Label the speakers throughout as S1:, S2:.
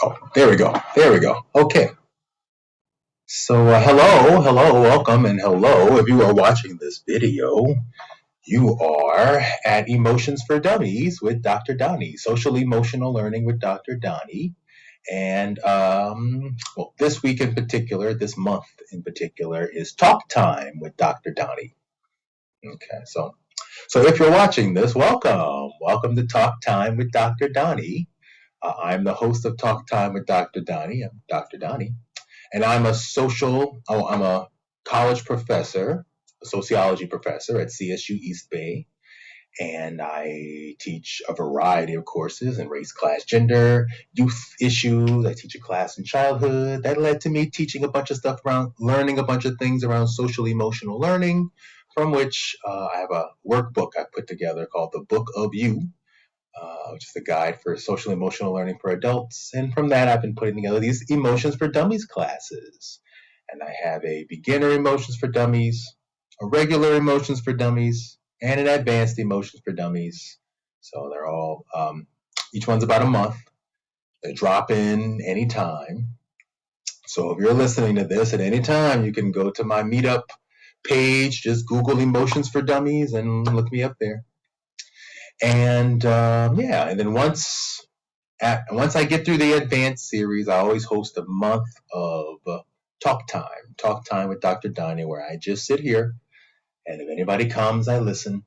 S1: Oh, there we go. There we go. Okay. So, hello, welcome, and hello. If you are watching this video, you are at Emotions for Dummies with Dr. Donny, Social Emotional Learning with Dr. Donny. And, well, this week in particular, this month in particular, is Talk Time with Dr. Donny. Okay, so if you're watching this, welcome. Welcome to Talk Time with Dr. Donny. I'm the host of Talk Time with Dr. Donny. I'm Dr. Donny. And I'm a college professor, a sociology professor at CSU East Bay. And I teach a variety of courses in race, class, gender, youth issues. I teach a class in childhood. That led to me teaching a bunch of stuff around learning a bunch of things around social emotional learning, from which I have a workbook I put together called The Book of You, which is a guide for social emotional learning for adults. And from that, I've been putting together these Emotions for Dummies classes. And I have a beginner Emotions for Dummies, a regular Emotions for Dummies, and an advanced Emotions for Dummies. So they're all, each one's about a month. They drop in anytime. So if you're listening to this at any time, you can go to my Meetup page, just Google Emotions for Dummies and look me up there. And yeah, and then once I get through the advanced series, I always host a month of talk time with Dr. Donny, where I just sit here, and if anybody comes, I listen.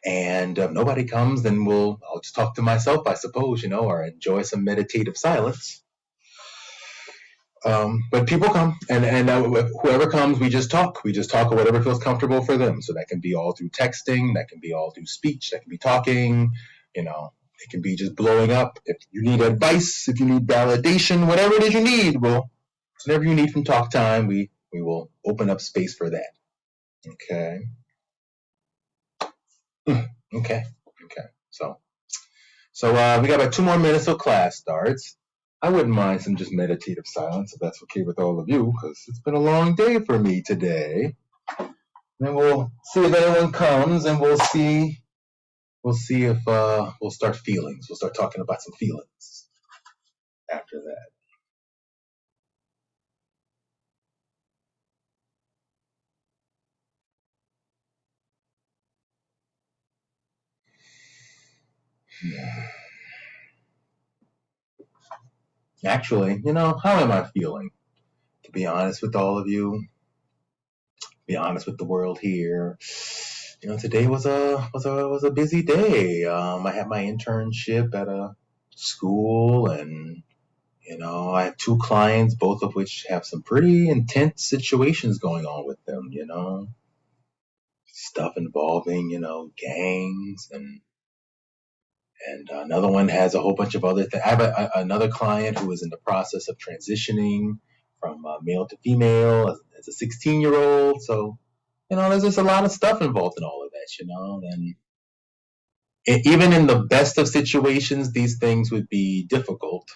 S1: And if nobody comes, then I'll just talk to myself, I suppose, or enjoy some meditative silence. But people come, and whoever comes, we just talk. We just talk whatever feels comfortable for them. So that can be all through texting, that can be all through speech, that can be talking, it can be just blowing up. If you need advice, if you need validation, whatever it is you need, whatever you need from talk time, we will open up space for that. Okay. Okay. So we got about 2 more minutes till class starts. I wouldn't mind some just meditative silence if that's okay with all of you, because it's been a long day for me today. And we'll see if anyone comes, and we'll see if we'll start feelings. We'll start talking about some feelings after that. Actually, how am I feeling? To be honest with all of you, be honest with the world here. Today was a busy day. I had my internship at a school, and I have 2 clients, both of which have some pretty intense situations going on with them. Stuff involving gangs, and another one has a whole bunch of other things. I have another client who is in the process of transitioning from male to female as a 16-year-old. So, there's just a lot of stuff involved in all of that, and even in the best of situations, these things would be difficult.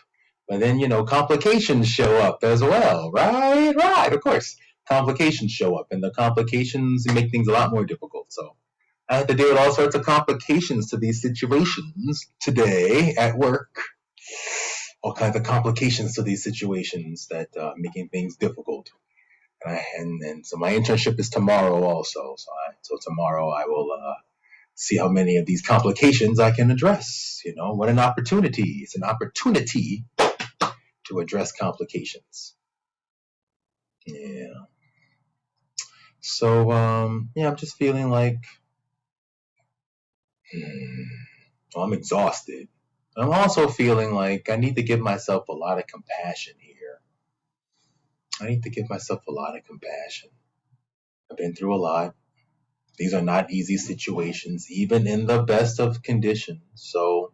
S1: But then, complications show up as well, right? Right, of course. Complications show up, and the complications make things a lot more difficult. So I had to deal with all sorts of complications to these situations today at work. All kinds of complications to these situations that making things difficult. And so my internship is tomorrow also. So tomorrow I will see how many of these complications I can address. What an opportunity. It's an opportunity to address complications. Yeah. So, yeah, I'm just feeling like I'm exhausted. I'm also feeling like I need to give myself a lot of compassion here. I need to give myself a lot of compassion. I've been through a lot. These are not easy situations, even in the best of conditions. So,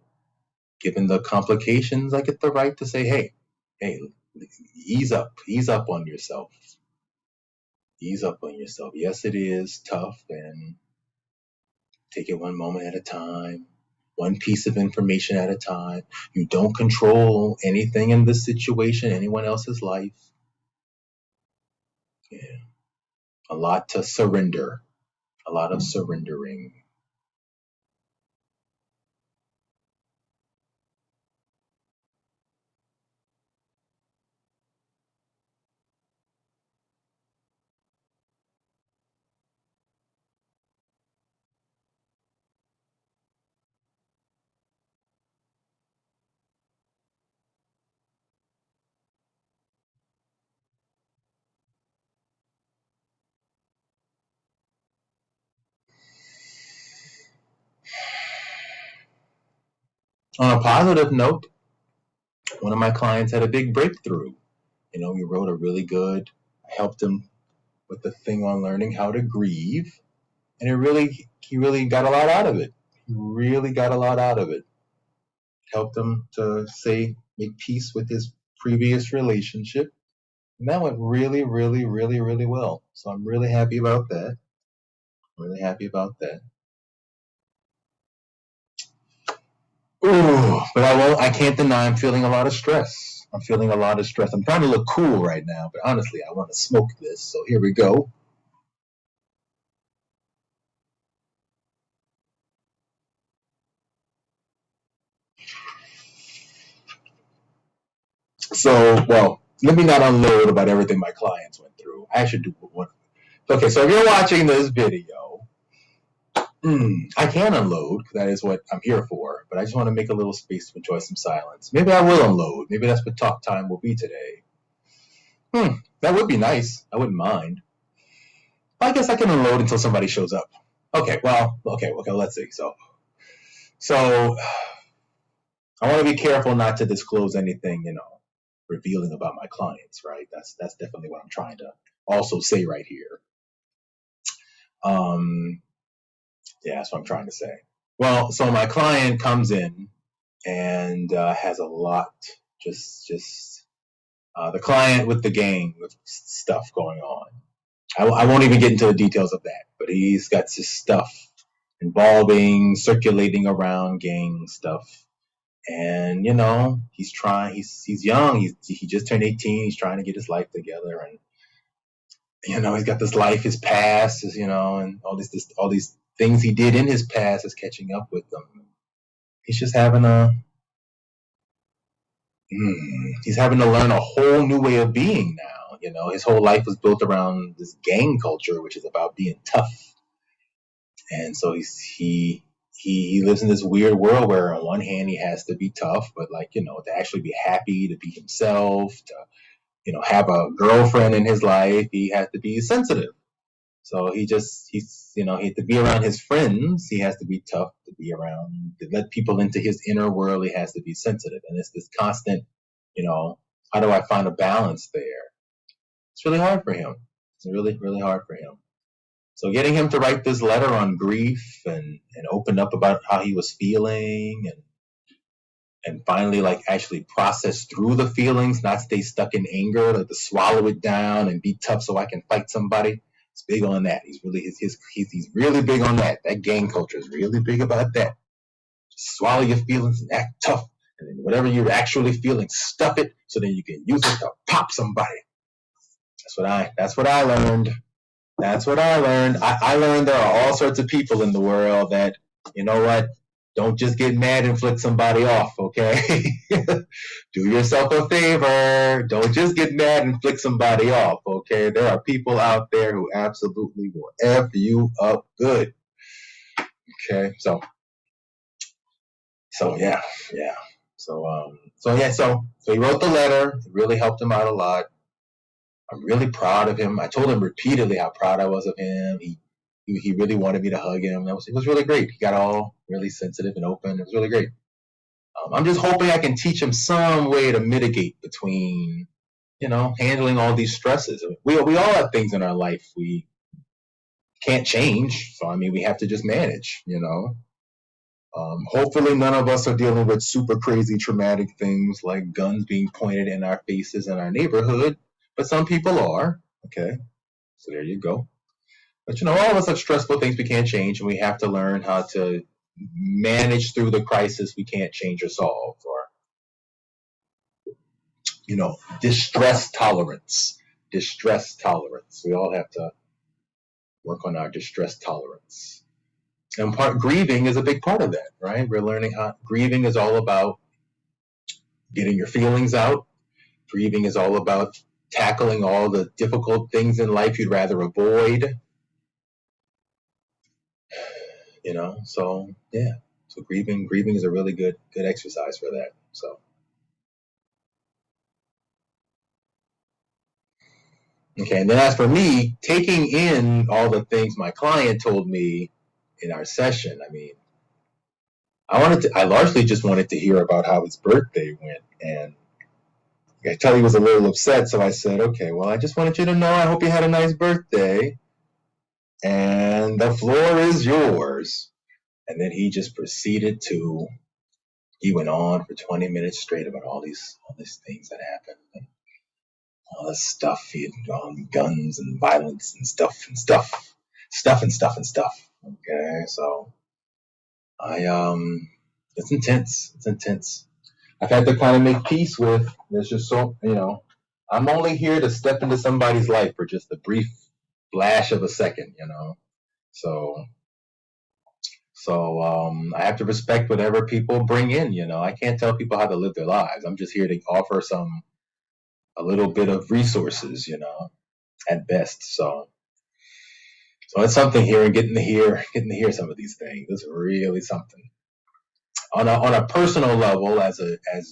S1: given the complications, I get the right to say, hey, ease up on yourself. Ease up on yourself. Yes, it is tough, and take it one moment at a time, one piece of information at a time. You don't control anything in this situation, anyone else's life. Yeah. A lot to surrender, a lot of surrendering. On a positive note, one of my clients had a big breakthrough. He wrote a really good, I helped him with the thing on learning how to grieve, and he really got a lot out of it. He really got a lot out of it. Helped him to make peace with his previous relationship. And that went really, really, really, really well. So I'm really happy about that. Really happy about that. Ooh, but I can't deny I'm feeling a lot of stress. I'm feeling a lot of stress. I'm trying to look cool right now, but honestly, I want to smoke this. So here we go. So, well, let me not unload about everything my clients went through. I should do one. Okay, so if you're watching this video, I can unload. That is what I'm here for. But I just want to make a little space to enjoy some silence. Maybe I will unload. Maybe that's what talk time will be today. That would be nice. I wouldn't mind. I guess I can unload until somebody shows up. Okay, well, okay, let's see. So I want to be careful not to disclose anything, revealing about my clients, right? That's definitely what I'm trying to also say right here. Yeah, that's what I'm trying to say. Well, so my client comes in and has a lot, just the client with the gang with stuff going on. I won't even get into the details of that, but he's got this stuff involving circulating around gang stuff. And he's trying. He's young. He just turned 18. He's trying to get his life together, and he's got this life, his past, and all these things he did in his past is catching up with him. He's just he's having to learn a whole new way of being now. His whole life was built around this gang culture, which is about being tough, and so he lives in this weird world where on one hand he has to be tough, but to actually be happy, to be himself, to have a girlfriend in his life, he has to be sensitive. So he has to be around his friends. He has to be tough to be around, to let people into his inner world. He has to be sensitive. And it's this constant, how do I find a balance there? It's really hard for him. It's really, really hard for him. So getting him to write this letter on grief and open up about how he was feeling and finally actually process through the feelings, not stay stuck in anger, to swallow it down and be tough so I can fight somebody. He's big on that. He's really big on that. That gang culture is really big about that. Just swallow your feelings and act tough. And then whatever you're actually feeling, stuff it so then you can use it to pop somebody. That's what I learned. That's what I learned. I learned there are all sorts of people in the world that, you know what, don't just get mad and flick somebody off, okay? Do yourself a favor. Don't just get mad and flick somebody off, okay? There are people out there who absolutely will F you up good. Okay, so yeah. So he wrote the letter. It really helped him out a lot. I'm really proud of him. I told him repeatedly how proud I was of him. He really wanted me to hug him. It was really great. He got all really sensitive and open. It was really great. I'm just hoping I can teach him some way to mitigate between, handling all these stresses. We all have things in our life we can't change. So, we have to just manage, Hopefully none of us are dealing with super crazy traumatic things like guns being pointed in our faces in our neighborhood, but some people are. Okay, so there you go. But all of us have stressful things we can't change, and we have to learn how to manage through the crisis we can't change or solve, or distress tolerance. Distress tolerance. We all have to work on our distress tolerance. And grieving is a big part of that, right? We're learning how grieving is all about getting your feelings out. Grieving is all about tackling all the difficult things in life you'd rather avoid. So yeah. So grieving is a really good exercise for that. So okay, and then as for me, taking in all the things my client told me in our session, I largely just wanted to hear about how his birthday went, and I could tell he was a little upset. So I said, okay, well, I just wanted you to know I hope you had a nice birthday, and the floor is yours. And then he just proceeded to. He went on for 20 minutes straight about all these things that happened, and all this stuff. He had guns and violence and stuff and stuff, stuff and stuff and stuff. Okay, so it's intense. It's intense. I've had to kind of make peace with. There's just I'm only here to step into somebody's life for just a brief flash of a second, So, I have to respect whatever people bring in. I can't tell people how to live their lives. I'm just here to offer a little bit of resources, at best. So it's something here, and getting to hear some of these things. It's really something. On a personal level, as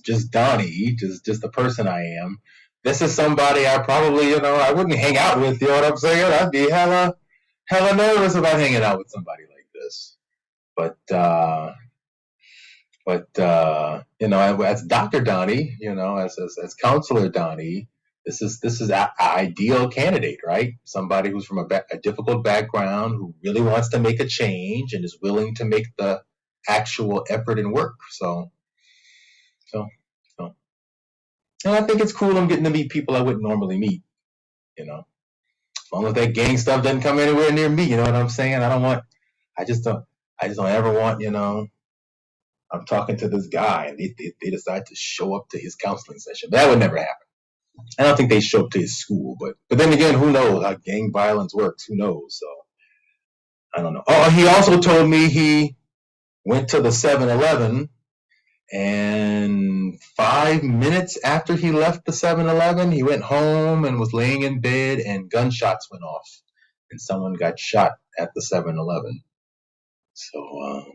S1: just Donny, just the person I am, this is somebody I probably I wouldn't hang out with. You know what I'm saying? I'd be hella nervous about hanging out with somebody like this. But as Dr. Donny, as Counselor Donny, this is an ideal candidate, right? Somebody who's from a difficult background, who really wants to make a change and is willing to make the actual effort and work. So, so, and I think it's cool. I'm getting to meet people I wouldn't normally meet. As long as that gang stuff doesn't come anywhere near me. You know what I'm saying? I just don't ever want. I'm talking to this guy, and they decide to show up to his counseling session. That would never happen. I don't think they show up to his school, but then again, who knows how gang violence works? Who knows? So I don't know. Oh, he also told me he went to the 7-Eleven, and 5 minutes after he left the 7-Eleven, he went home and was laying in bed, and gunshots went off, and someone got shot at the 7-Eleven. So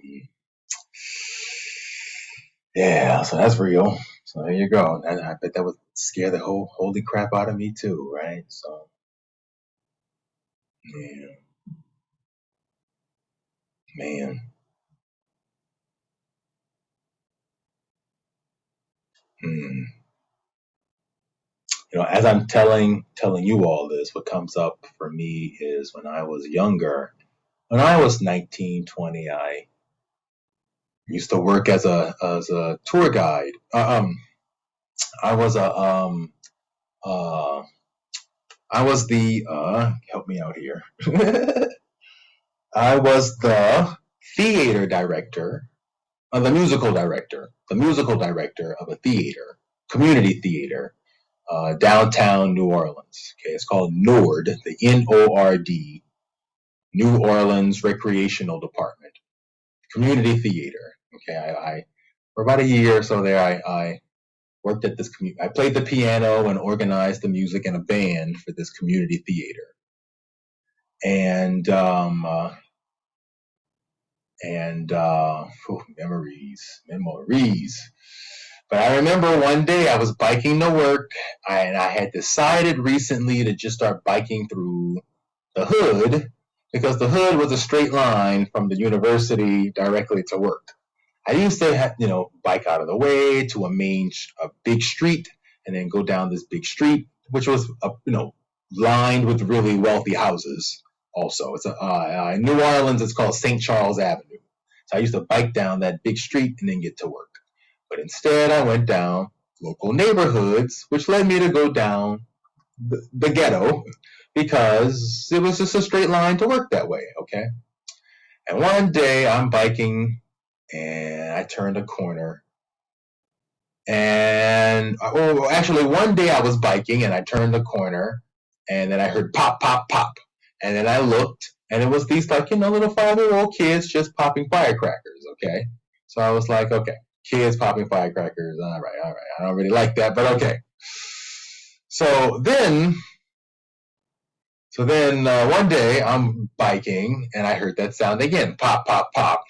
S1: yeah, so that's real. So there you go. And I bet that would scare the holy crap out of me too, right? So yeah, man. Hmm. As I'm telling you all this, what comes up for me is when I was younger, when I was 19, 20, I used to work as a tour guide. I was a uh, I was the help me out here. I was the theater director, the musical director of a theater, community theater, downtown New Orleans. Okay, it's called NORD, the NORD, New Orleans Recreational Department, community theater. Okay, I for about a year or so there, I worked at this community. I played the piano and organized the music and a band for this community theater. And memories. But I remember one day I was biking to work, and I had decided recently to just start biking through the hood, because the hood was a straight line from the university directly to work. I used to bike out of the way to a big street, and then go down this big street, which was lined with really wealthy houses. Also, it's in New Orleans. It's called St. Charles Avenue. So I used to bike down that big street and then get to work. But instead, I went down local neighborhoods, which led me to go down the ghetto, because it was just a straight line to work that way. Okay. And one day I'm biking, and I turned a corner. And actually, one day I was biking and I turned the corner, and then I heard pop, pop, pop. And then I looked, and it was these little 5-year-old kids just popping firecrackers. Okay. So I was like, okay, kids popping firecrackers. All right. I don't really like that, but okay. So then one day I'm biking and I heard that sound again, pop, pop, pop.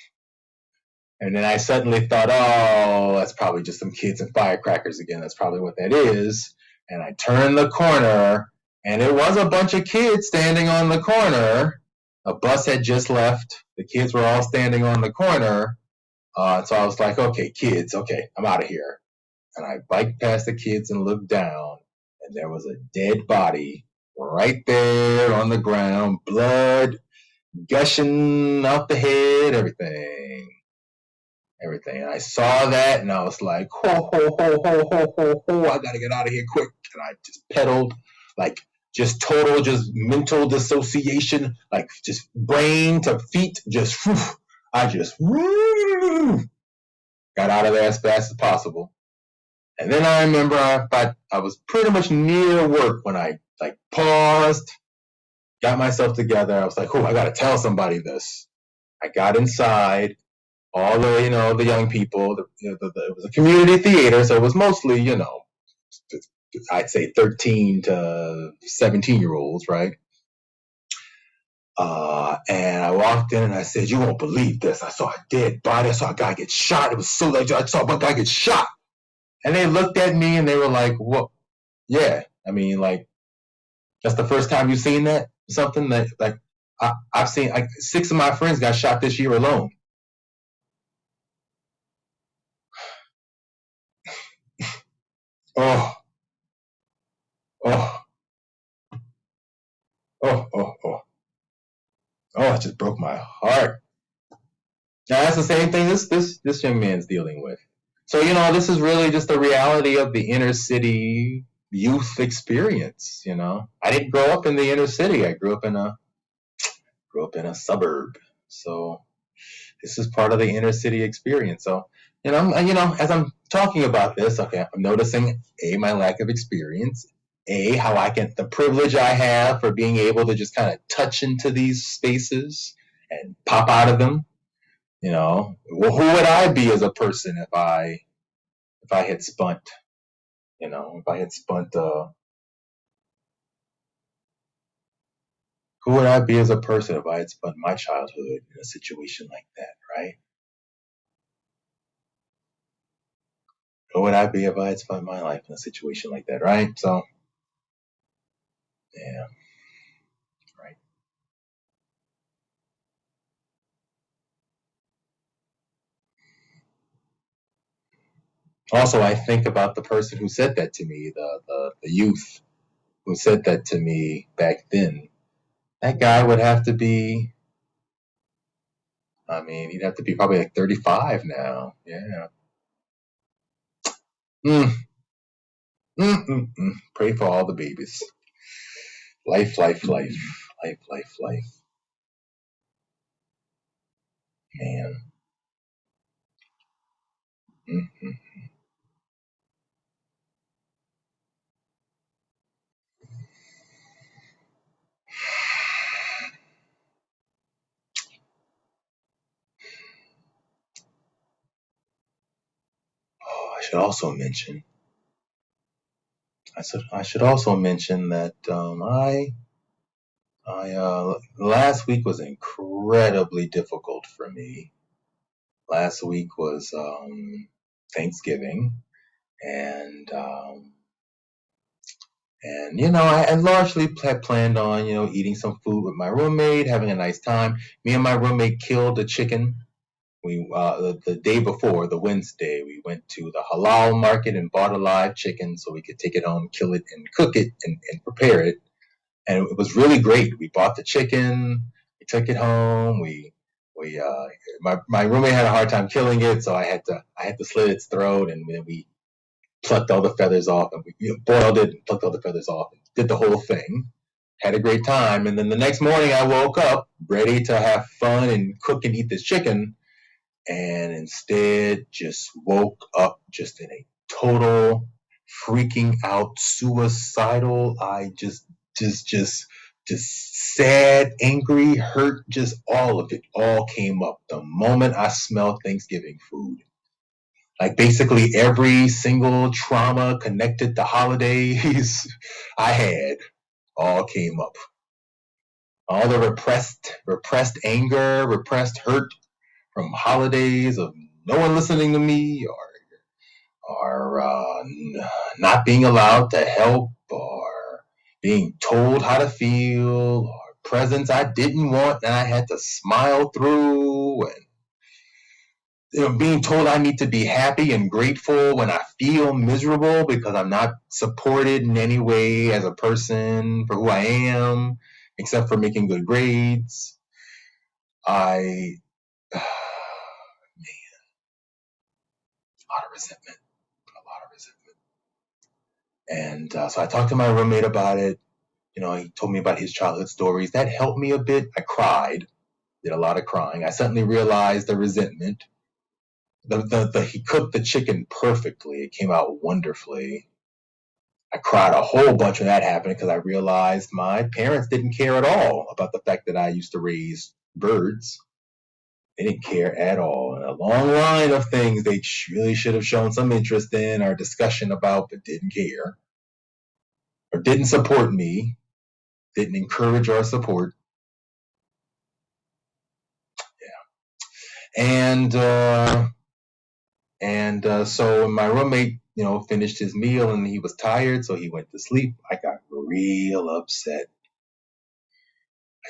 S1: And then I suddenly thought, oh, that's probably just some kids and firecrackers again. That's probably what that is. And I turned the corner, and it was a bunch of kids standing on the corner. A bus had just left. The kids were all standing on the corner. So I was like, okay, kids, okay, I'm out of here. And I biked past the kids and looked down, and there was a dead body right there on the ground, blood gushing out the head, everything. And I saw that, and I was like, ho, ho, ho, ho, ho, ho, ho, I gotta get out of here quick. And I just pedaled, like, just total, just mental dissociation, like, just brain to feet, just, whew, I just, whew, got out of there as fast as possible. And then I remember I was pretty much near work when I, like, paused, got myself together. I was like, oh, I gotta tell somebody this. I got inside, all the the young people. It was a community theater, so it was mostly I'd say 13 to 17-year-olds, right? And I walked in and I said, "You won't believe this! I saw a dead body. I saw a guy get shot. It was so like I saw a guy get shot." And they looked at me and they were like, "What? Yeah, I mean, like that's the first time you've seen that something that like I've seen like 6 of my friends got shot this year alone." Oh, oh, oh, oh, oh. Oh, it just broke my heart. Now that's the same thing this young man's dealing with. So this is really just the reality of the inner city youth experience. I didn't grow up in the inner city. I grew up in a suburb. So this is part of the inner city experience. So as I'm talking about this, okay, I'm noticing my lack of experience. How the privilege I have for being able to just kind of touch into these spaces and pop out of them. Well, who would I be as a person if I had spunt? If I had spunt, who would I be as a person if I had spent my childhood in a situation like that, right? Who would I be if I had spent my life in a situation like that, right? So, yeah, right. Also, I think about the person who said that to me, the youth who said that to me back then. That guy would have to be, I mean, he'd have to be probably like 35 now. Yeah. Mm, Pray for all the babies. Life, life, life, life, life, life. Man. Mm-mm. Oh, I should also mention that last week was incredibly difficult for me. Last week was Thanksgiving, and I largely had planned on eating some food with my roommate, having a nice time. Me and my roommate killed a chicken. The day before, the Wednesday, we went to the halal market and bought a live chicken so we could take it home, kill it, and cook it and prepare it. And it was really great. We bought the chicken, we took it home. We my roommate had a hard time killing it, so I had to slit its throat, and then we plucked all the feathers off, and we boiled it and plucked all the feathers off, and did the whole thing. Had a great time, and then the next morning I woke up ready to have fun and cook and eat this chicken, and instead just woke up just in a total freaking out suicidal. I just sad, angry, hurt, just all of it all came up the moment I smelled Thanksgiving food. Like basically every single trauma connected to holidays I had all came up. All the repressed anger, repressed hurt from holidays of no one listening to me, or not being allowed to help, or being told how to feel, or presents I didn't want and I had to smile through, and being told I need to be happy and grateful when I feel miserable because I'm not supported in any way as a person for who I am, except for making good grades. I a lot of resentment, a lot of resentment. And so I talked to my roommate about it. He told me about his childhood stories. That helped me a bit. I cried, did a lot of crying. I suddenly realized the resentment. He cooked the chicken perfectly. It came out wonderfully. I cried a whole bunch when that happened because I realized my parents didn't care at all about the fact that I used to raise birds. They didn't care at all. And a long line of things they really should have shown some interest in or discussion about, but didn't care or didn't support me, didn't encourage or support. And so my roommate, finished his meal and he was tired, so he went to sleep. I got real upset.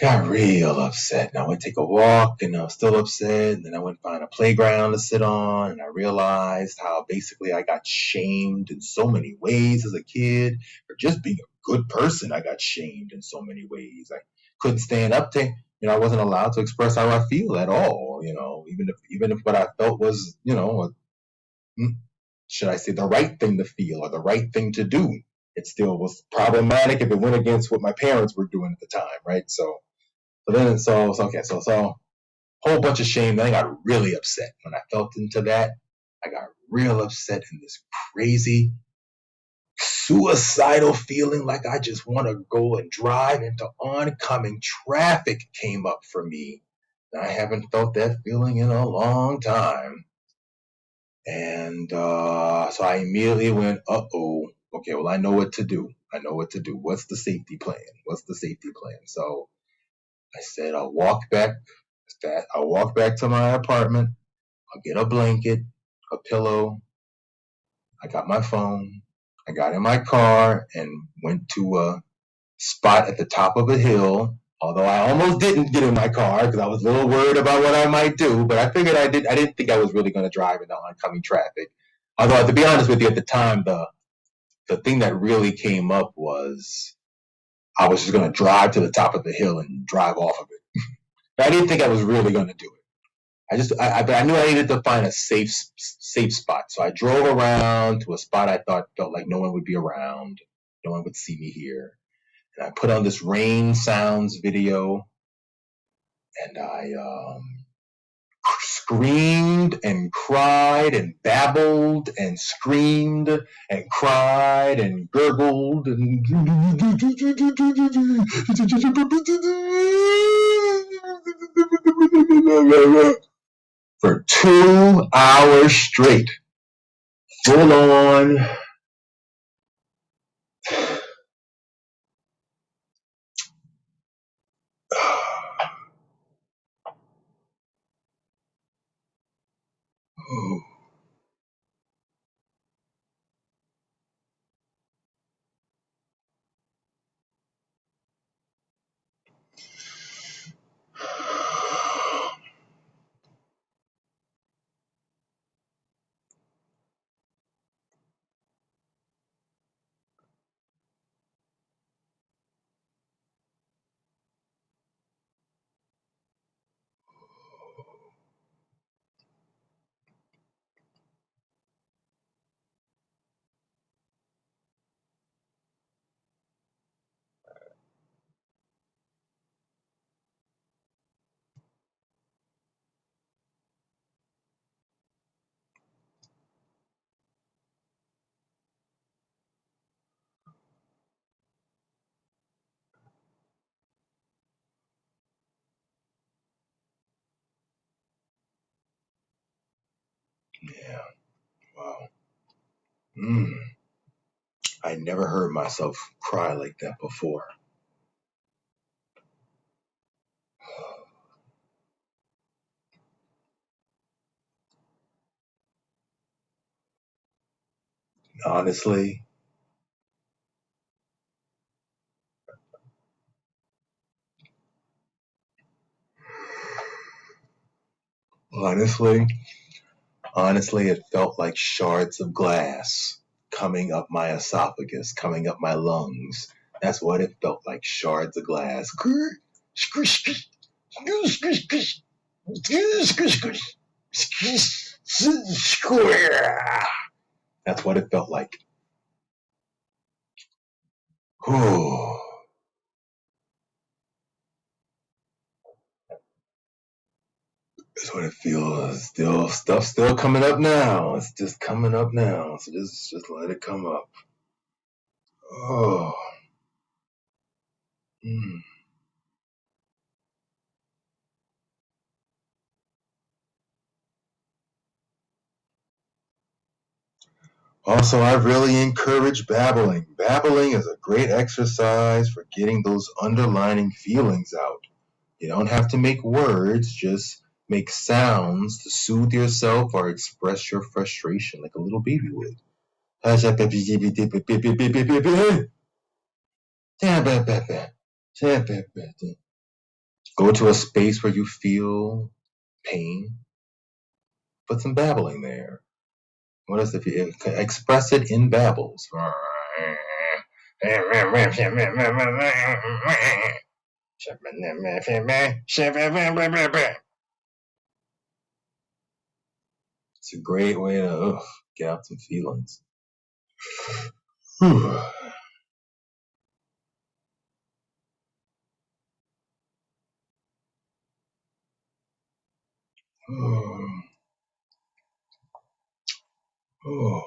S1: And I went to take a walk and I was still upset. And then I went find a playground to sit on and I realized how basically I got shamed in so many ways as a kid for just being a good person. I got shamed in so many ways. I couldn't stand up to, I wasn't allowed to express how I feel at all, even if what I felt was, should I say the right thing to feel or the right thing to do. It still was problematic if it went against what my parents were doing at the time, right? So whole bunch of shame. Then I got really upset when I felt into that. I got real upset in this crazy suicidal feeling like I just want to go and drive into oncoming traffic came up for me. And I haven't felt that feeling in a long time. And so I immediately went, uh-oh, okay, well, I know what to do. What's the safety plan? So I said, I'll walk back to my apartment. I'll get a blanket, a pillow. I got my phone. I got in my car and went to a spot at the top of a hill. Although I almost didn't get in my car because I was a little worried about what I might do, but I figured I didn't think I was really going to drive into oncoming traffic. Although, to be honest with you, at the time, the thing that really came up was I was just going to drive to the top of the hill and drive off of it. But I didn't think I was really going to do it. I knew I needed to find a safe spot. So I drove around to a spot I felt like no one would be around. No one would see me here. And I put on this rain sounds video and I screamed and cried and babbled and screamed and cried and gurgled and for 2 hours straight, full on. Yeah, wow. I never heard myself cry like that before. Honestly, honestly, Honestly, it felt like shards of glass coming up my esophagus, coming up my lungs. That's what it felt like, shards of glass. That's what it felt like. Whew. That's what it feels. Still, stuff still coming up now. It's just coming up now. So just let it come up. Oh. Mm. Also, I really encourage babbling. Babbling is a great exercise for getting those underlining feelings out. You don't have to make words, just make sounds to soothe yourself or express your frustration like a little baby would. Go to a space where you feel pain, put some babbling there. What is it? Express it in babbles. It's a great way to get out some feelings. Whew. Oh, oh,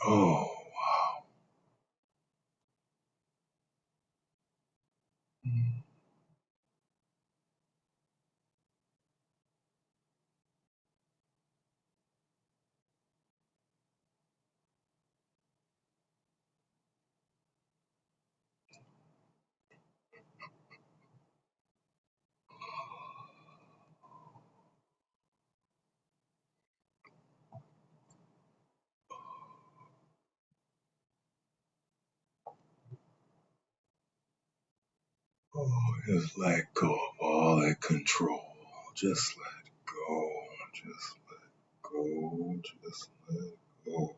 S1: oh, just let go of all that control. Just let go. Just let go. Just let go.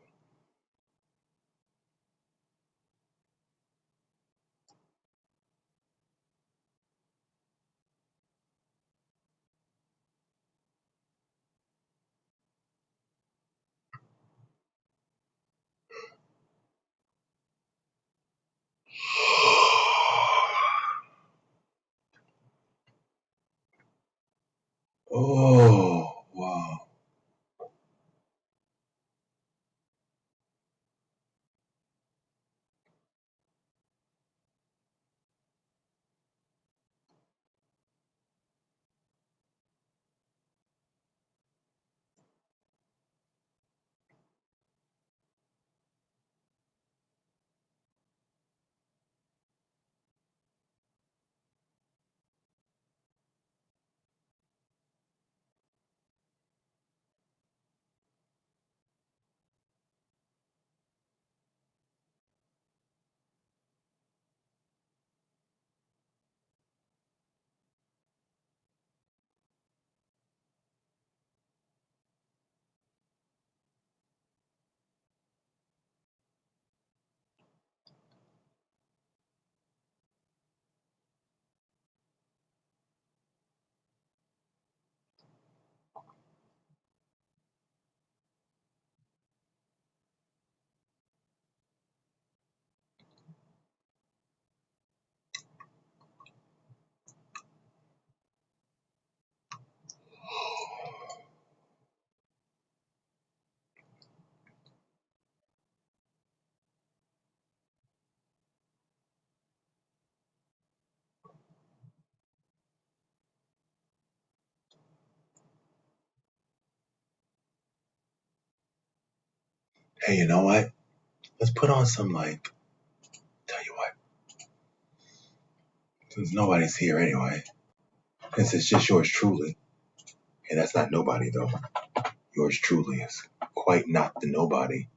S1: Hey, you know what? Let's put on some, like, tell you what, since nobody's here anyway, since it's just yours truly. Hey, that's not nobody though. Yours truly is quite not the nobody.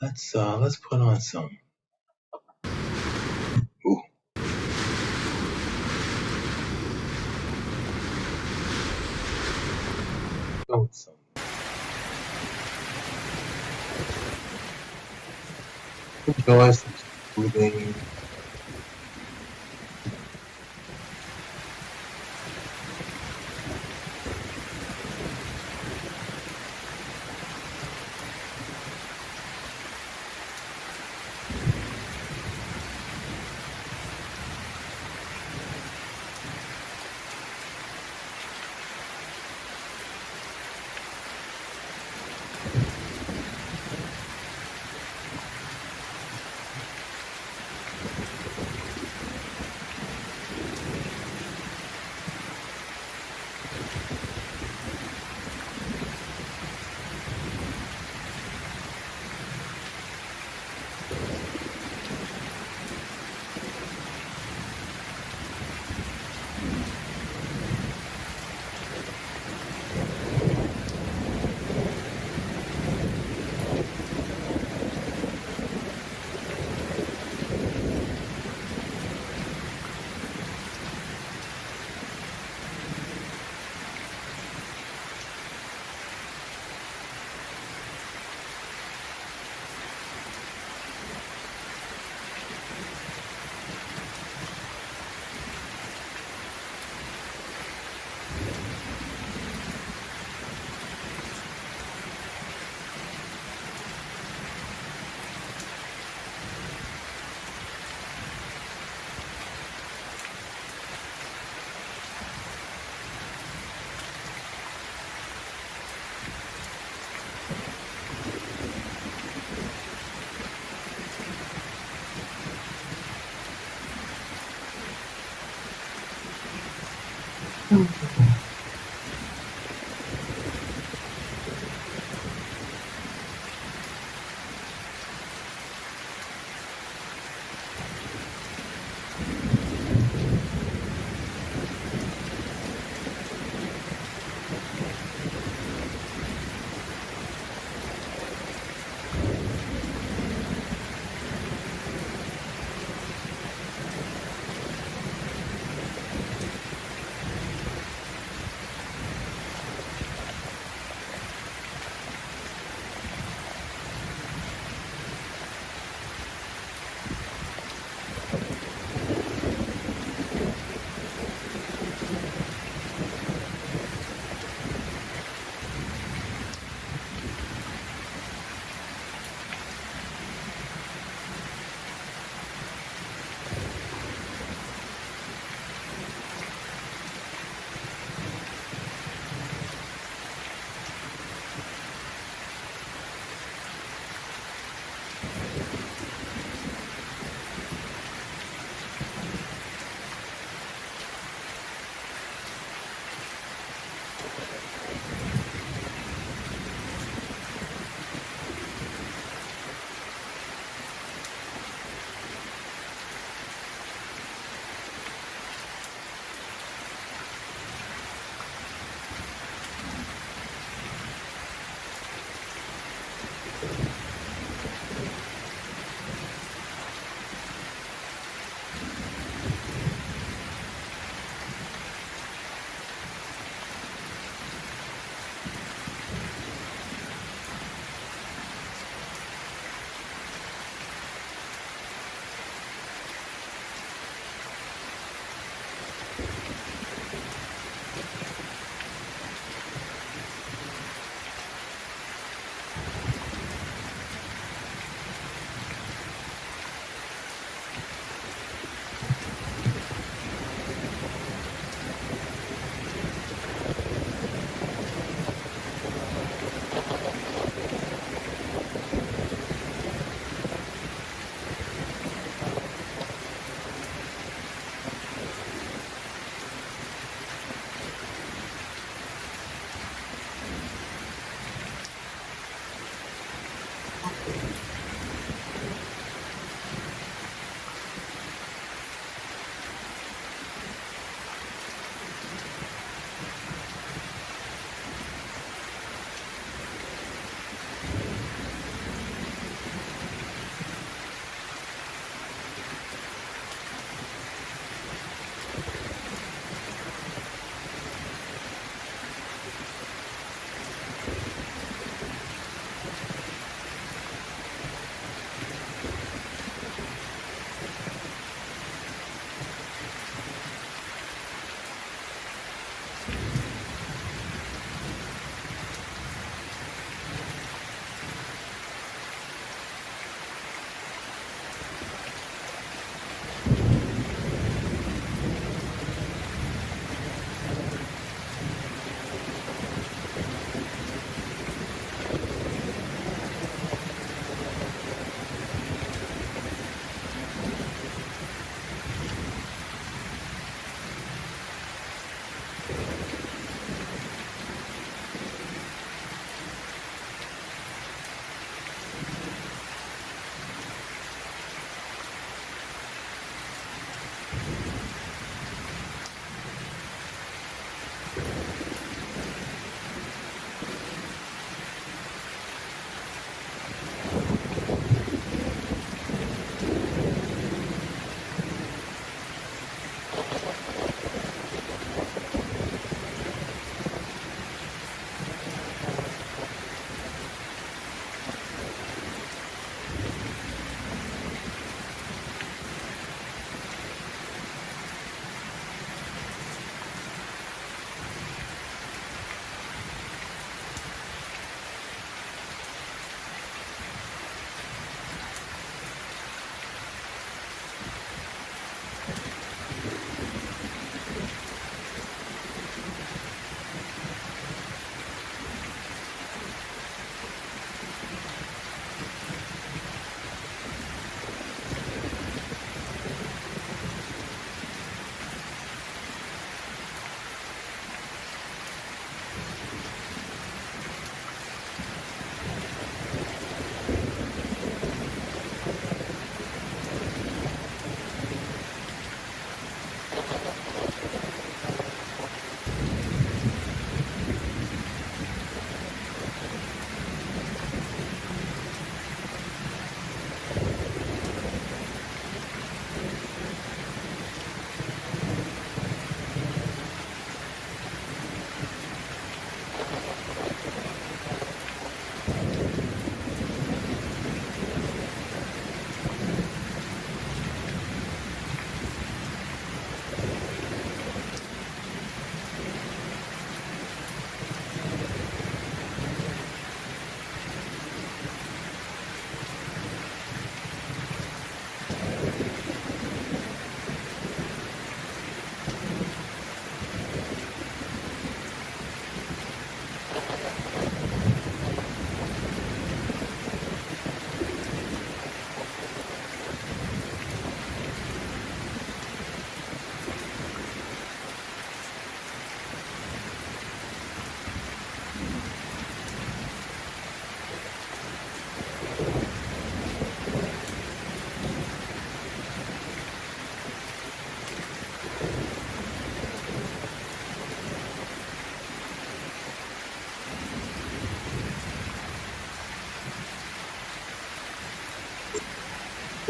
S1: Let's put on some. Ooh, go with some. Enjoy some soothing.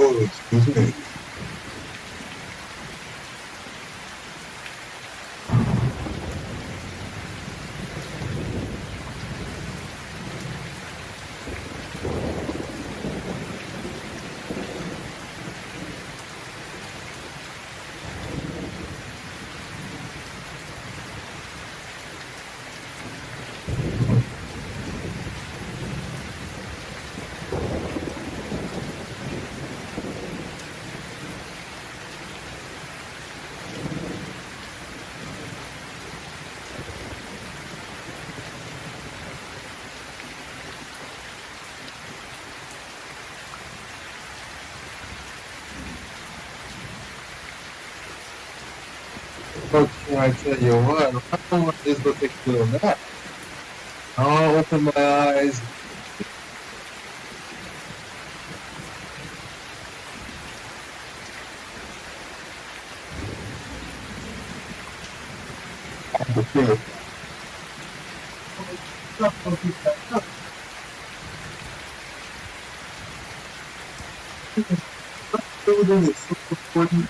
S1: Oh, excuse me. Okay, I tell you what, I don't want this to take a little nap. I'll open my eyes. Building is so important.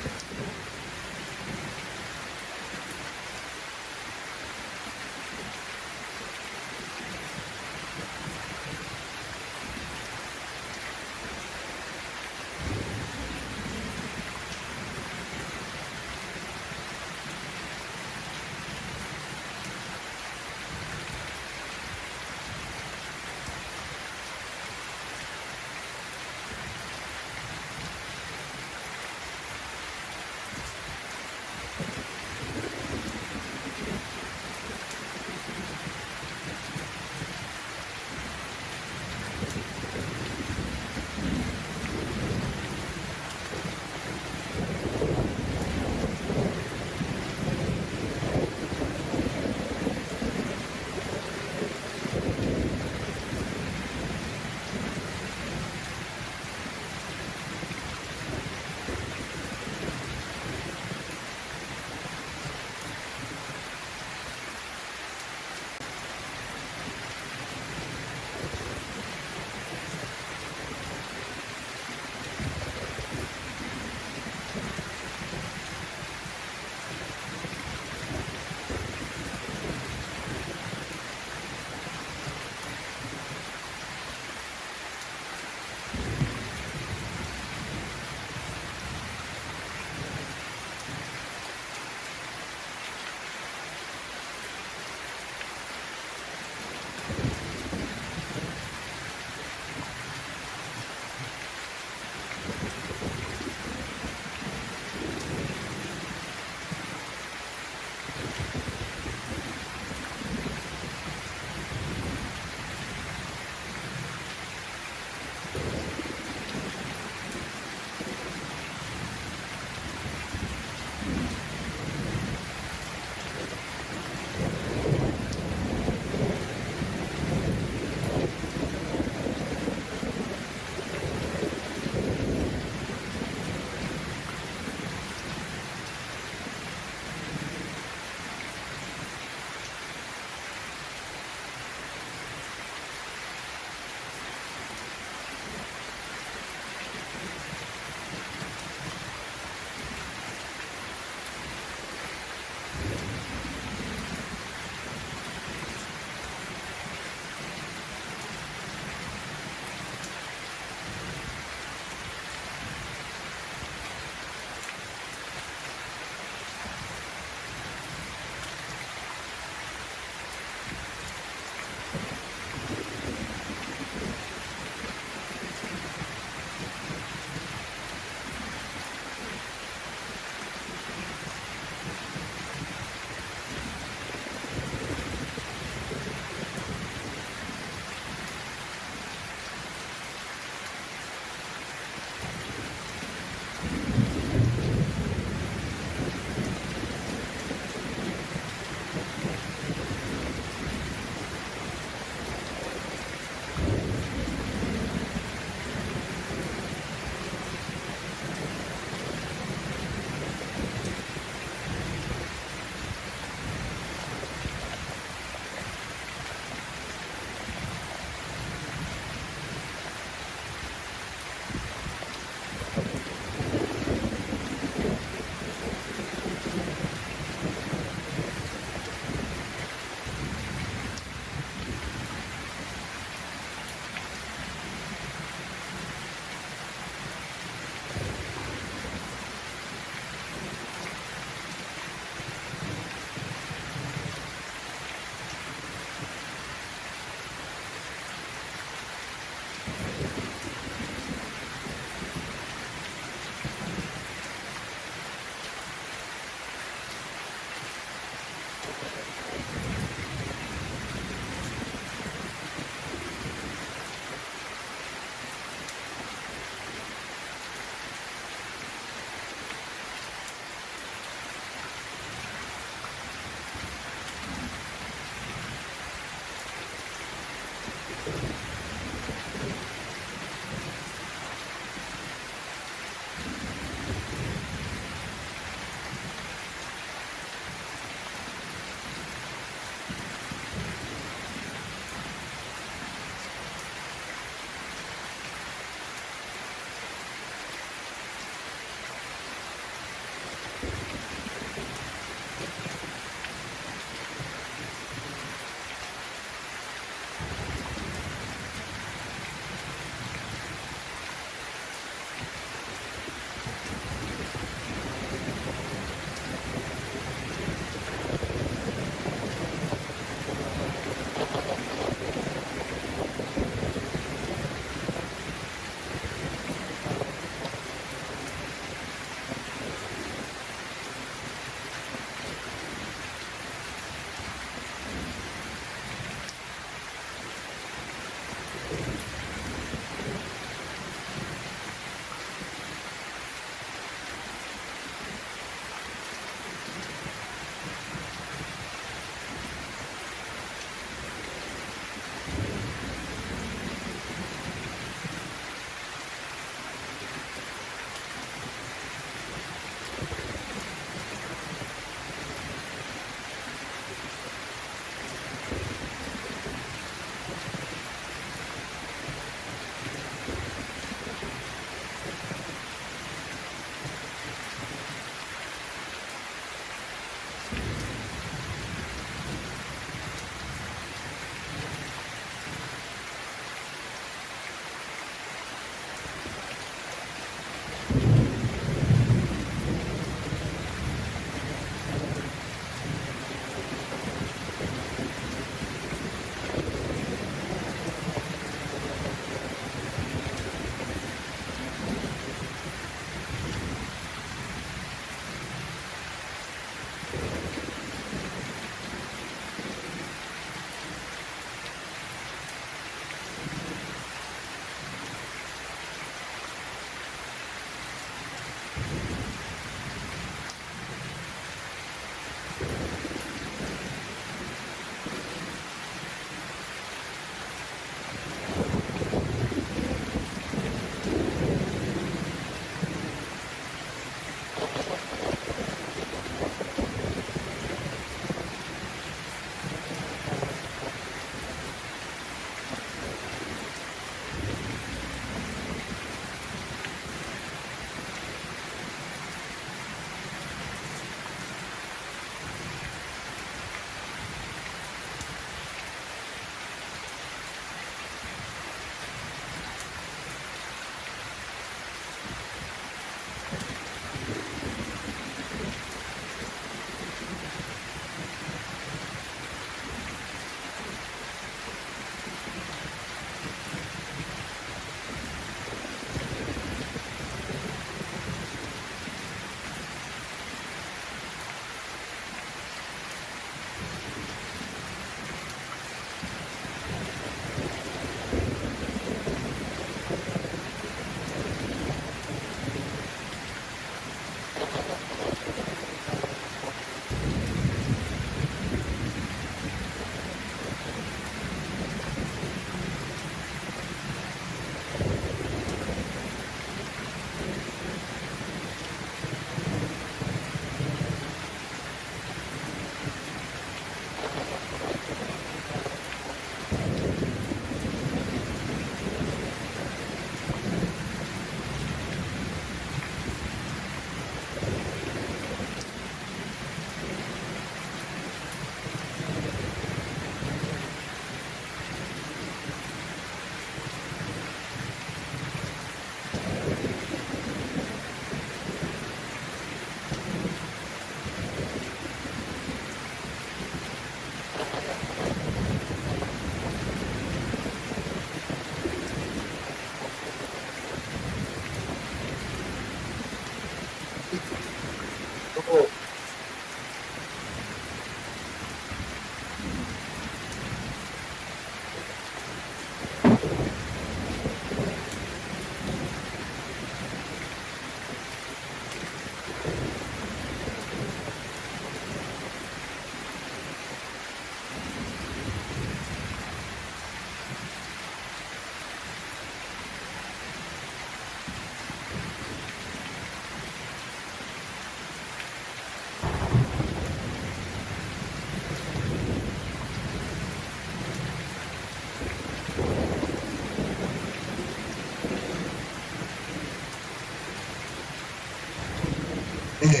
S1: Yeah,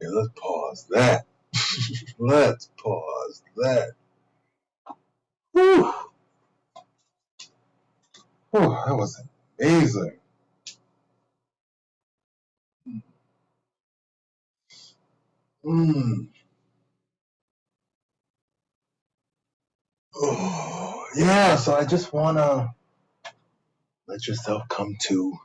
S1: let's pause that. Let's pause that. Whew. Whew, that was amazing. Mm. Oh, yeah, so I just want to let yourself come to.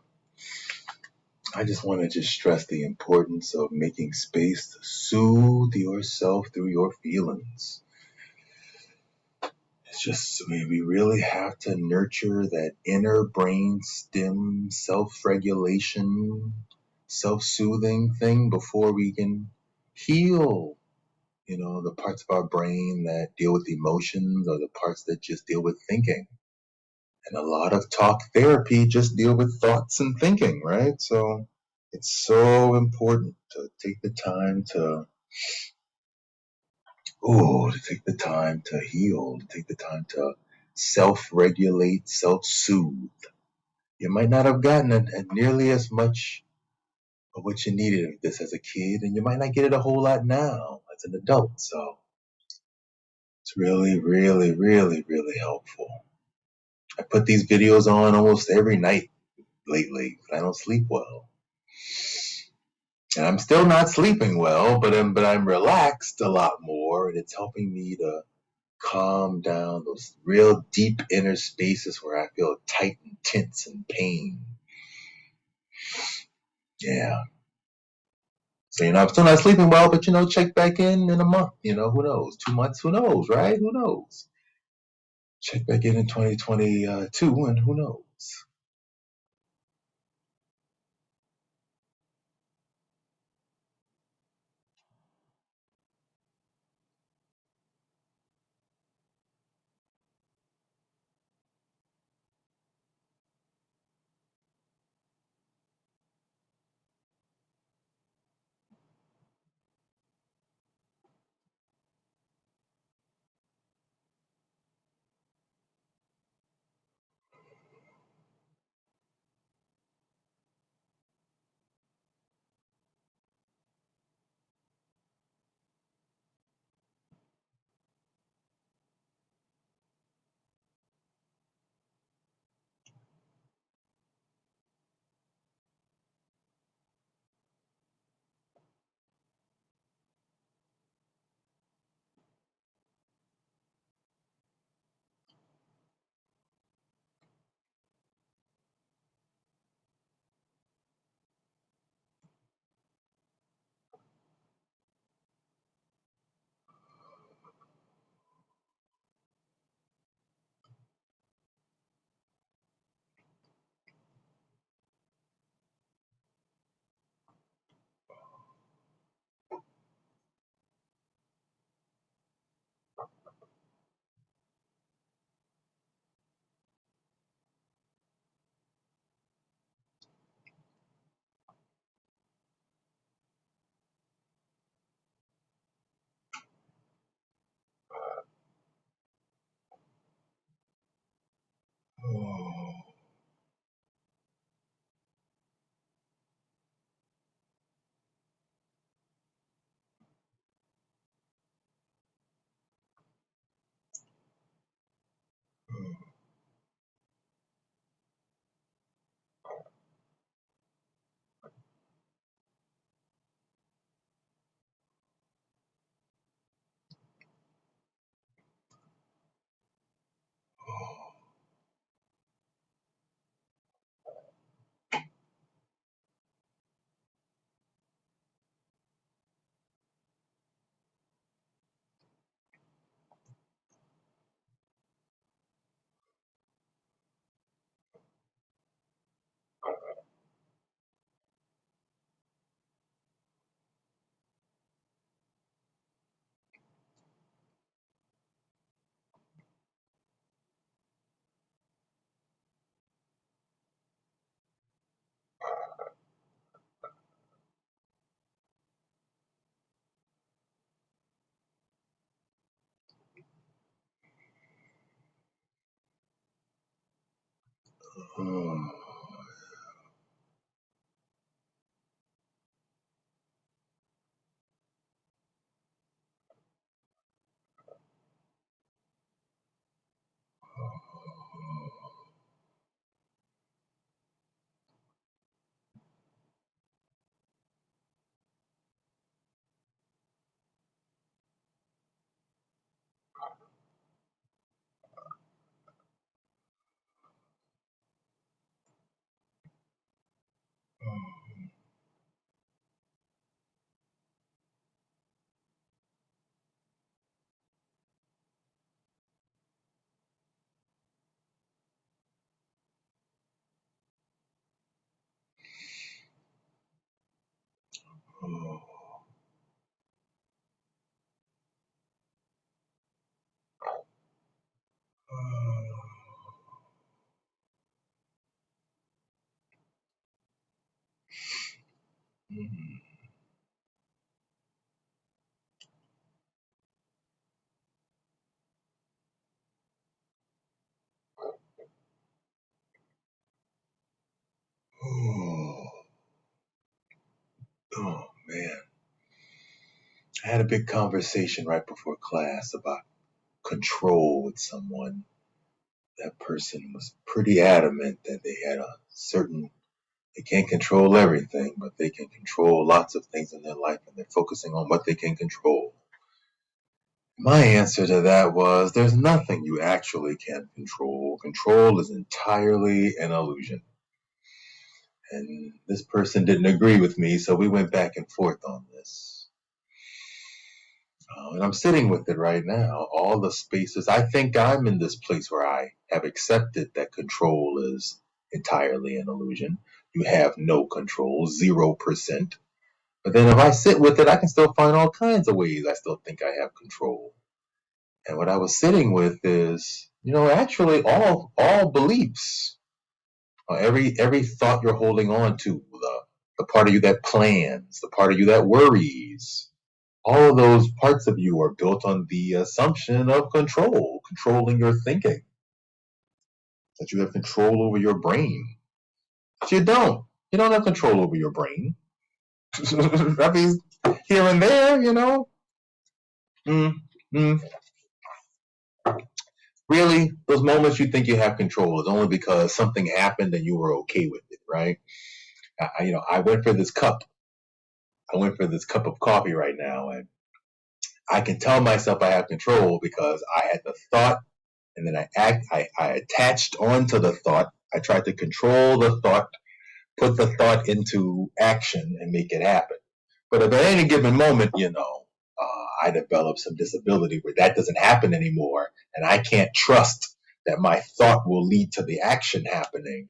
S1: I just want to just stress the importance of making space to soothe yourself through your feelings. It's just, we really have to nurture that inner brain stem self regulation, self soothing thing before we can heal. The parts of our brain that deal with emotions or the parts that just deal with thinking. And a lot of talk therapy just deal with thoughts and thinking, right? So it's so important to take the time to take the time to heal, to take the time to self-regulate, self-soothe. You might not have gotten it nearly as much of what you needed of this as a kid, and you might not get it a whole lot now as an adult. So it's really, really, really, really helpful. I put these videos on almost every night lately. I don't sleep well. And I'm still not sleeping well, but I'm relaxed a lot more, and it's helping me to calm down those real deep inner spaces where I feel tight and tense and pain. Yeah. So I'm still not sleeping well, but check back in a month. Who knows? 2 months, who knows, right? Who knows? Check back in 2022, and who knows? Oh, oh, oh, oh, man. I had a big conversation right before class about control with someone. That person was pretty adamant that they had a certain, they can't control everything, but they can control lots of things in their life, and they're focusing on what they can control. My answer to that was there's nothing you actually can control. Control is entirely an illusion. And this person didn't agree with me, so we went back and forth on this. And I'm sitting with it right now. All the spaces, I think I'm in this place where I have accepted that control is entirely an illusion. You have no control, 0%. But then if I sit with it, I can still find all kinds of ways I still think I have control. And what I was sitting with is, actually all beliefs, every thought you're holding on to, the part of you that plans, the part of you that worries, all of those parts of you are built on the assumption of control, controlling your thinking, that you have control over your brain. But you don't. You don't have control over your brain. I mean, here and there, Mm, mm. Really, those moments you think you have control is only because something happened and you were okay with it, right? I went for this cup. I went for this cup of coffee right now, and I can tell myself I have control because I had the thought, and then I attached onto the thought. I tried to control the thought, put the thought into action, and make it happen. But if at any given moment, I develop some disability where that doesn't happen anymore, and I can't trust that my thought will lead to the action happening.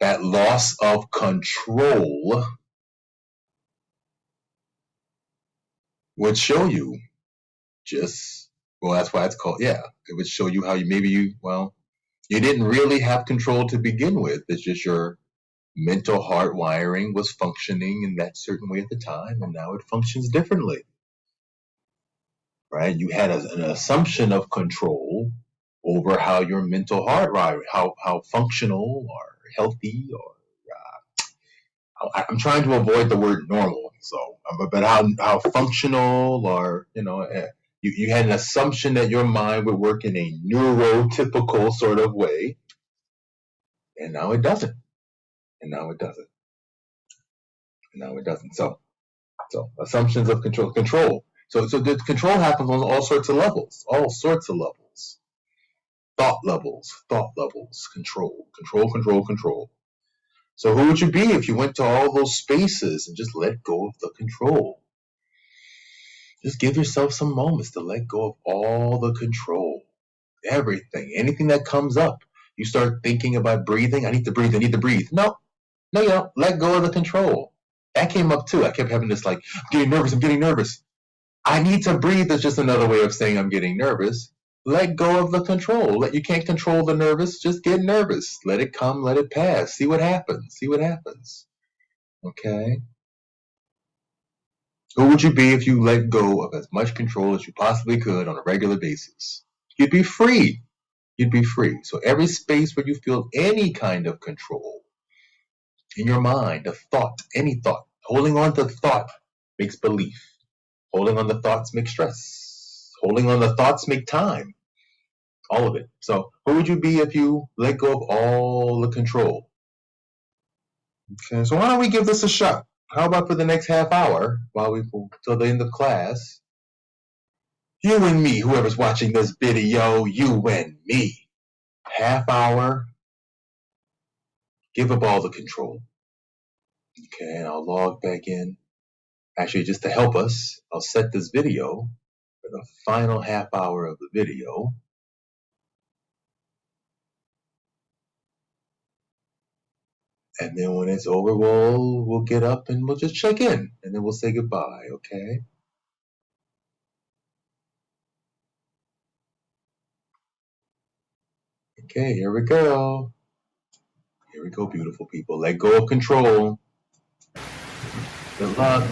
S1: That loss of control would show you just, well, that's why it's called, yeah, it would show you how you didn't really have control to begin with. It's just your mental heart wiring was functioning in that certain way at the time, and now it functions differently, right? You had an assumption of control over how your mental heart wiring, how functional or healthy or I'm trying to avoid the word normal. So, but how functional or you had an assumption that your mind would work in a neurotypical sort of way, and now it doesn't. And now it doesn't. And now it doesn't. So assumptions of control. So the control happens on all sorts of levels. All sorts of levels. Thought levels, control. So who would you be if you went to all those spaces and just let go of the control? Just give yourself some moments to let go of all the control. Everything, anything that comes up. You start thinking about breathing. I need to breathe. I need to breathe. No, no, you don't. Let go of the control. That came up too. I kept having this like, I'm getting nervous. I'm getting nervous. I need to breathe is just another way of saying I'm getting nervous. Let go of the control. You can't control the nervous. Just get nervous. Let it come. Let it pass. See what happens. See what happens. Okay. Who would you be if you let go of as much control as you possibly could on a regular basis? You'd be free. you'd be free. So every space where you feel any kind of control in your mind, a thought, any thought, holding on to thought makes belief. Holding on to thoughts makes stress. Holding on to thoughts make time. All of it. So who would you be if you let go of all the control? Okay, so why don't we give this a shot? How about for the next half hour, while we till the end of class? You and me, whoever's watching this video, you and me. Half hour, give up all the control. Okay, and I'll log back in. Actually, just to help us, I'll set this video for the final half hour of the video. And then when it's over, we'll get up and we'll just check in, and then we'll say goodbye, okay? Okay, here we go. Here we go, beautiful people. Let go of control. Good luck.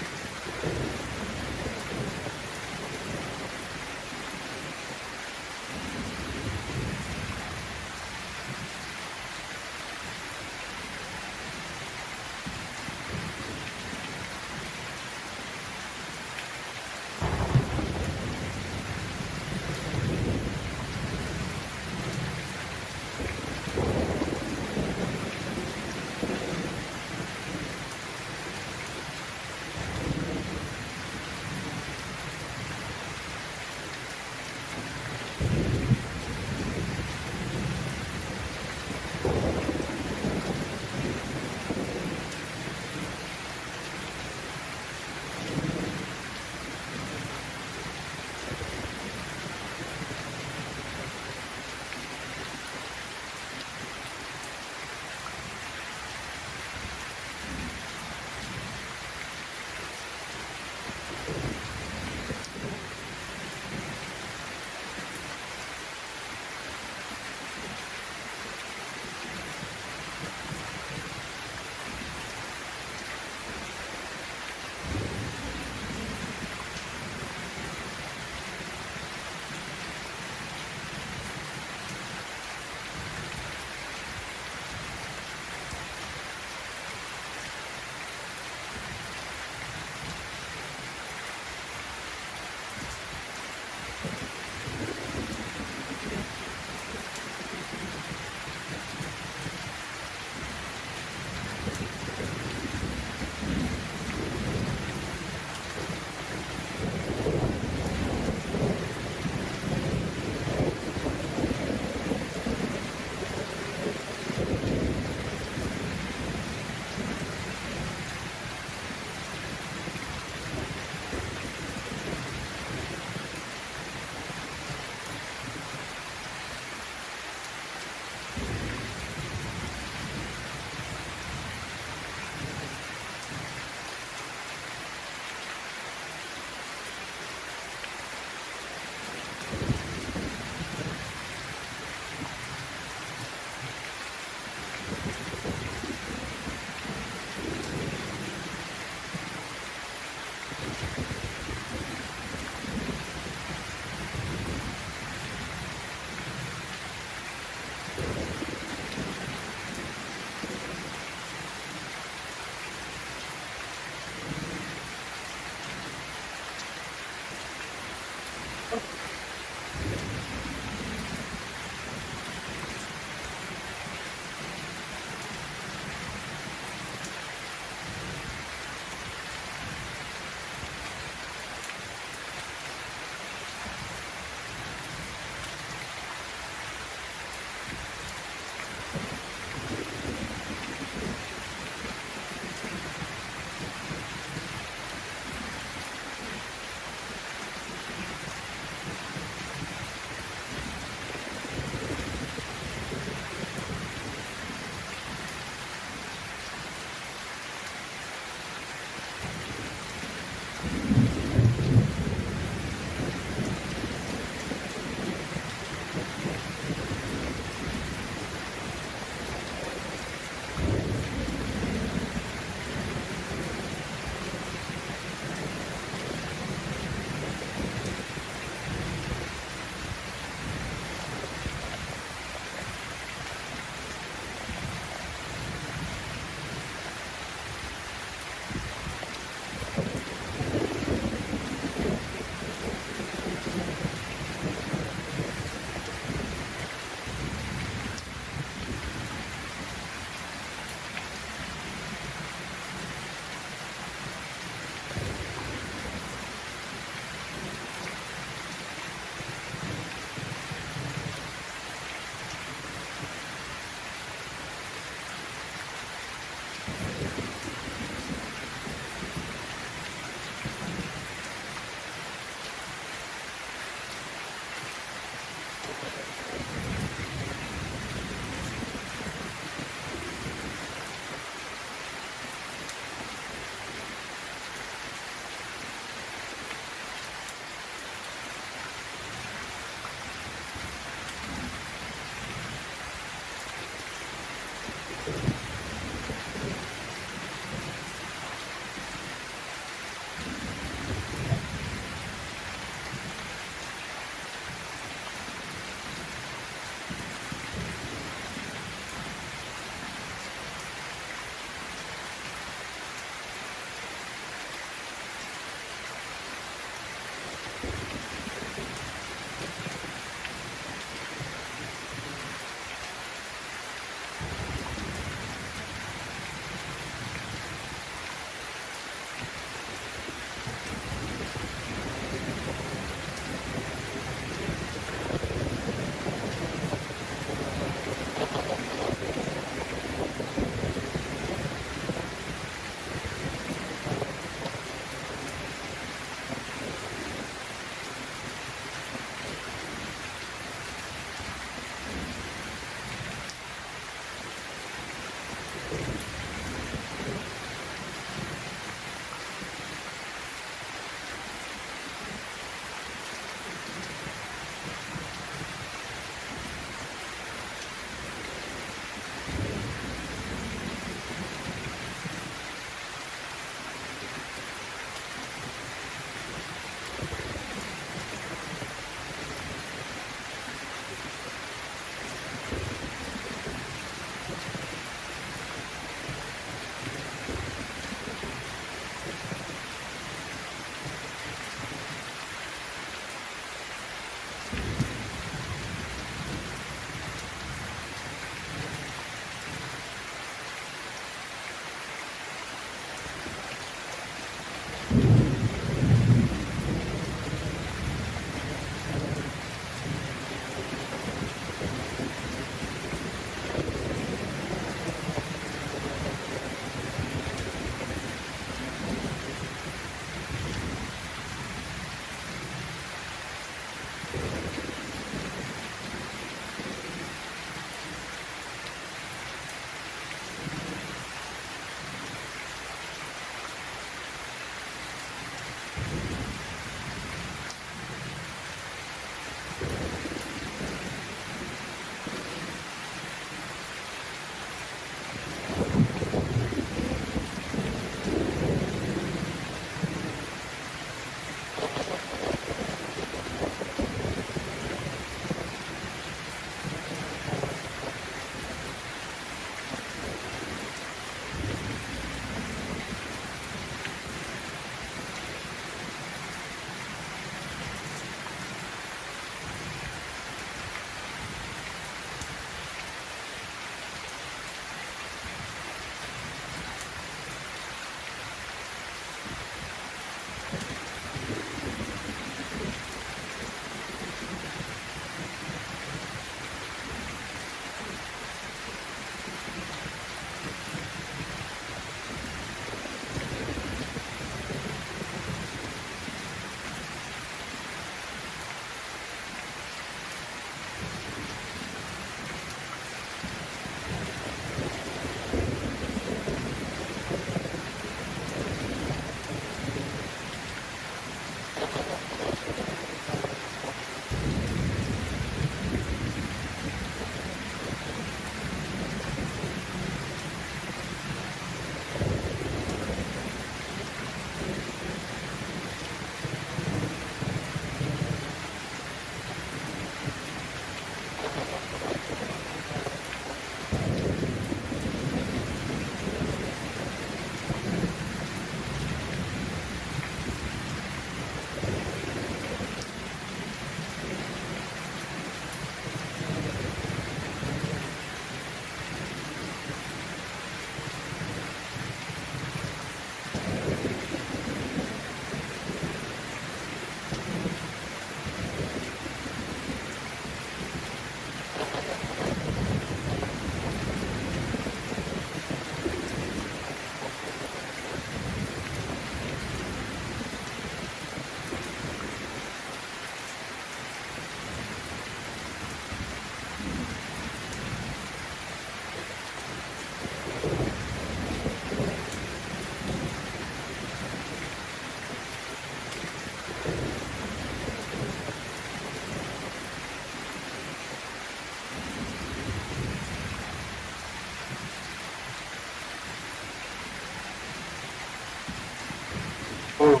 S1: Oh,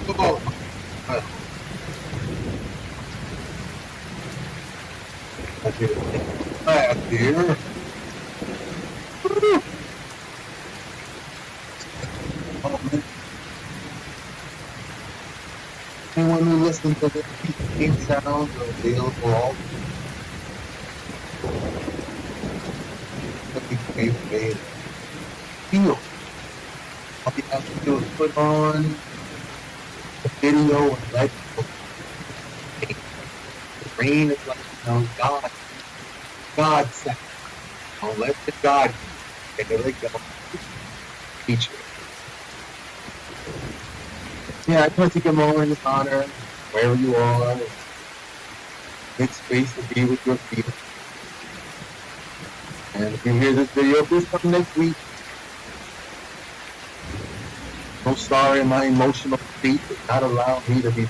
S1: oh, I did it fast here. Oh, man. Anyone who listens to this, these theme sounds are available all the way made feel. All you have to do is put on the video and let the rain is like, God said, don't let the God and there they go. Teach you. Yeah, I just want to take a moment in honor wherever you are. Make space to be with your feelings. And if you hear this video, please come next week. I'm sorry, my emotional state does not allow me to be.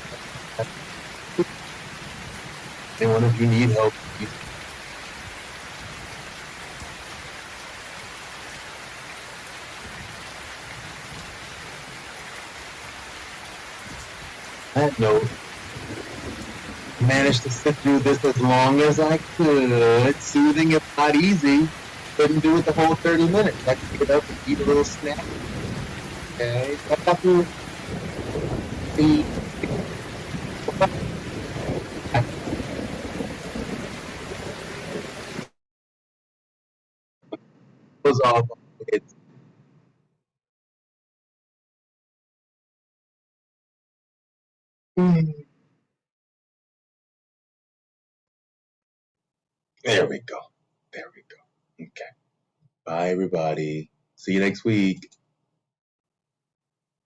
S1: Anyone of you need help, please. On that note, I managed to sit through this as long as I could. Soothing, if not easy. Couldn't do it the whole 30 minutes. I could get up and eat a little snack. Okay, I got to the was off. It's, there we go. There we go. Okay. Bye, everybody. See you next week.